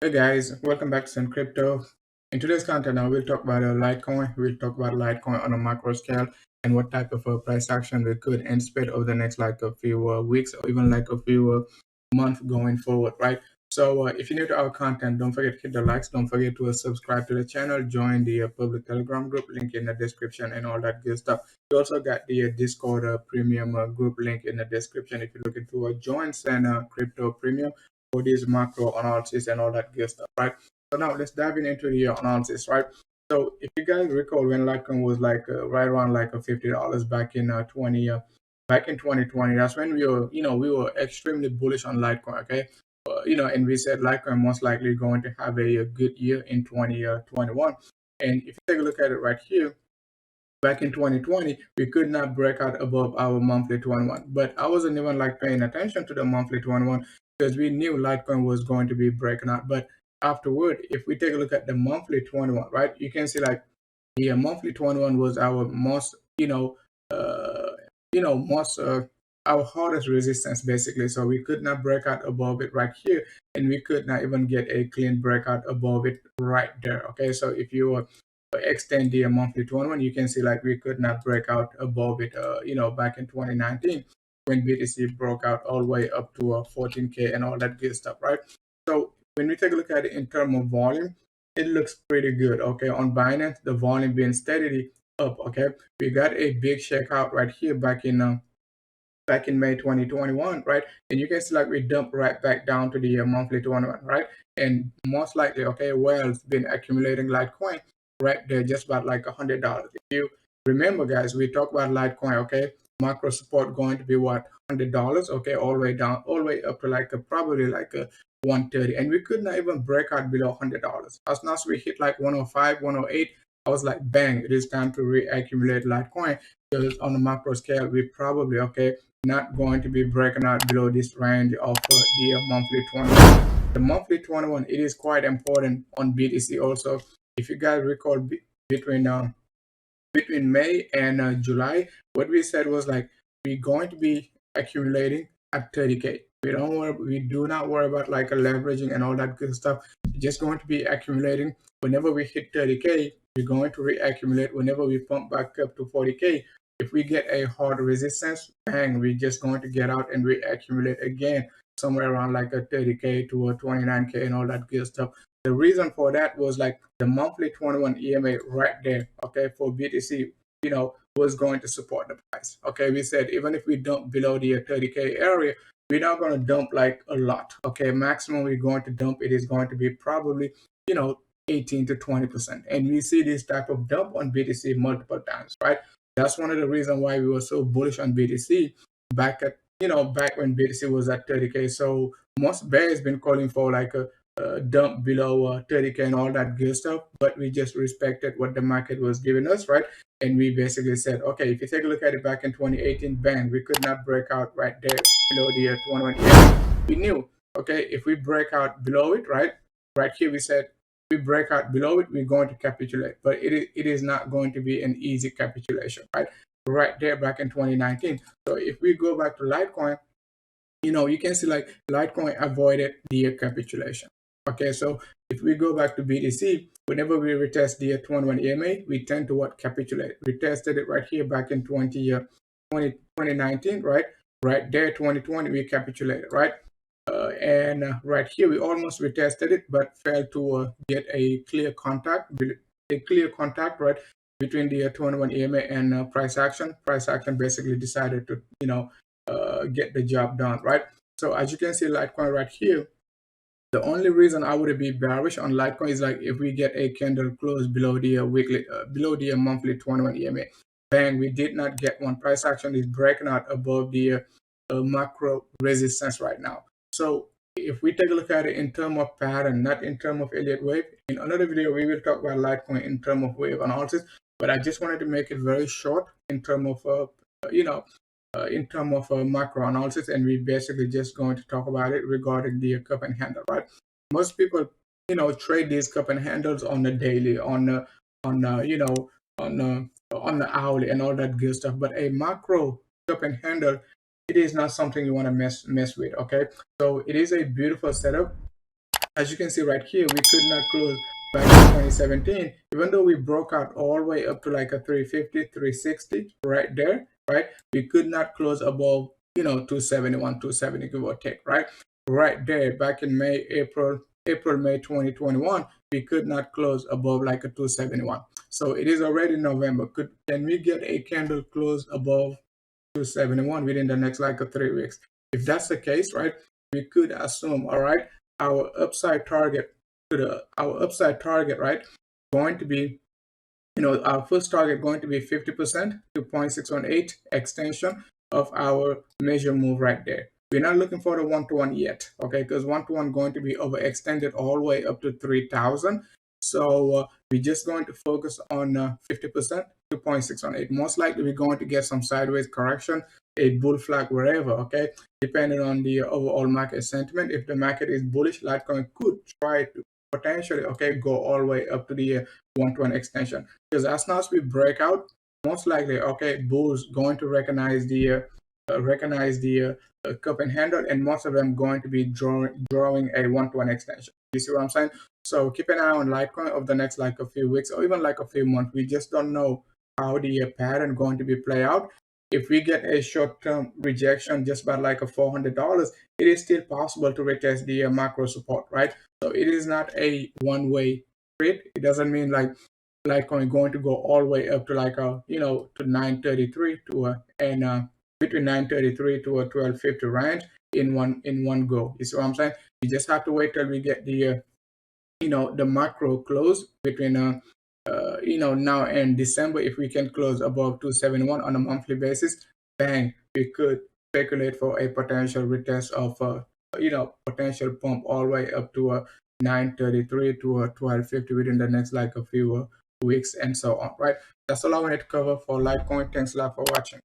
Hey guys, welcome back to Sun Crypto. In today's content, I will talk about Litecoin. We'll talk about Litecoin on a macro scale and what type of price action we could anticipate over the next like a few weeks or even like a few months going forward, right? So if you're new to our content, don't forget to hit the likes. Don't forget to subscribe to the channel. Join the public Telegram group link in the description and all that good stuff. You also got the Discord premium group link in the description if you're looking to join Sun Crypto Premium for this macro analysis and all that good stuff, right? So now let's dive into the analysis, right? So if you guys recall when Litecoin was like right around like a $50 back in 2020, that's when we were extremely bullish on Litecoin, okay? And we said Litecoin most likely going to have a good year in 2021. And if you take a look at it right here, back in 2020, we could not break out above our monthly 21. But I wasn't even like paying attention to the monthly 21 because we knew Litecoin was going to be breaking out. But afterward, if we take a look at the monthly 21, right, you can see like the monthly 21 was our most, most our hardest resistance basically. So we could not break out above it right here, and we could not even get a clean breakout above it right there. Okay, so if you extend the monthly 21, you can see like we could not break out above it, back in 2019 when BTC broke out all the way up to 14K and all that good stuff, right? So when we take a look at it in terms of volume, it looks pretty good. Okay, on Binance, the volume being steadily up. Okay, we got a big shakeout right here back in May 2021, right? And you can see like we dump right back down to the monthly 21, right? And most likely, okay, Whale's been accumulating Litecoin right there, just about like $100. If you remember, guys, we talked about Litecoin, okay? Macro support going to be what, $100, okay, all the way down, all the way up to like probably like a 130, and we could not even break out below $100. As soon as we hit like 105, 108, I was like, bang, it is time to reaccumulate Litecoin because on the macro scale, we probably, okay, not going to be breaking out below this range of the monthly 21. The monthly 21, it is quite important on BTC also. If you guys recall, between May and July, what we said was like we're going to be accumulating at 30K. We do not worry about like a leveraging and all that good stuff. We're just going to be accumulating. Whenever we hit 30K, we're going to reaccumulate. Whenever we pump back up to 40K, if we get a hard resistance, bang, we're just going to get out and reaccumulate again somewhere around like a 30K to a 29K and all that good stuff. The reason for that was like the monthly 21 EMA right there, okay, for BTC, was going to support the price. Okay, we said even if we dump below the 30K area, we're not going to dump like a lot. Okay, maximum we're going to dump, it is going to be probably, 18 to 20%. And we see this type of dump on BTC multiple times, right? That's one of the reasons why we were so bullish on BTC back when BTC was at 30K. So most bears been calling for like a dump below 30K and all that good stuff, but we just respected what the market was giving us, right? And we basically said, okay, if you take a look at it back in 2018, bang, we could not break out right there below the 21 years. We knew, okay, if we break out below it, right here, we said we break out below it, we're going to capitulate, but it is not going to be an easy capitulation, right there back in 2019. So if we go back to Litecoin, you can see like Litecoin avoided the capitulation. Okay, so if we go back to BTC, whenever we retest the 21 EMA, we tend to what, capitulate. We tested it right here back in 2019, right? Right there, 2020, we capitulated, right? And right here, we almost retested it, but failed to get a clear contact, right, between the 21 EMA and price action. Price action basically decided to, get the job done, right? So as you can see, Litecoin right here, the only reason I would be bearish on Litecoin is like if we get a candle close below the below the monthly 21 EMA. Bang, we did not get one. Price action is breaking out above the macro resistance right now. So if we take a look at it in terms of pattern, not in terms of Elliott wave, in another video we will talk about Litecoin in terms of wave analysis. But I just wanted to make it very short in terms of macro analysis, and we basically just going to talk about it regarding the cup and handle, right? Most people, trade these cup and handles on the daily, on the hourly and all that good stuff. But a macro cup and handle, it is not something you want to mess with. Okay, so it is a beautiful setup. as you can see right here, we could not close back in 2017, even though we broke out all the way up to like a 350, 360 right there, right? We could not close above, 271, 270, give or take, right? Right there, back in May 2021, we could not close above like a 271. So it is already November. Can we get a candle close above 271 within the next like 3 weeks? If that's the case, right, we could assume, all right, our upside target right, going to be, our first target going to be 50% to 0.618 extension of our measure move right there. We're not looking for the one-to-one yet, okay, because one-to-one going to be overextended all the way up to 3,000. So we're just going to focus on 50% to 0.618. Most likely we're going to get some sideways correction, a bull flag wherever, okay, depending on the overall market sentiment. If the market is bullish, Litecoin could try to potentially, okay, go all the way up to the one-to-one extension. Because as soon as we break out, most likely, okay, bulls going to recognize the cup and handle, and most of them going to be drawing a one-to-one extension. You see what I'm saying? So keep an eye on Litecoin over the next like a few weeks or even like a few months. We just don't know how the pattern going to be play out. If we get a short-term rejection just by like a $400, it is still possible to retest the macro support, right? So it is not a one-way trade. It doesn't mean like Litecoin going to go all the way up to like a to 933 to between 933 to a 1250 range in one go. You see what I'm saying? You just have to wait till we get the the macro close between now and December. If we can close above 271 on a monthly basis, bang, we could speculate for a potential retest of potential pump all the way up to a 933 to a 1250 within the next like a few weeks and so on, right? That's all I wanted to cover for Litecoin. Thanks a lot for watching.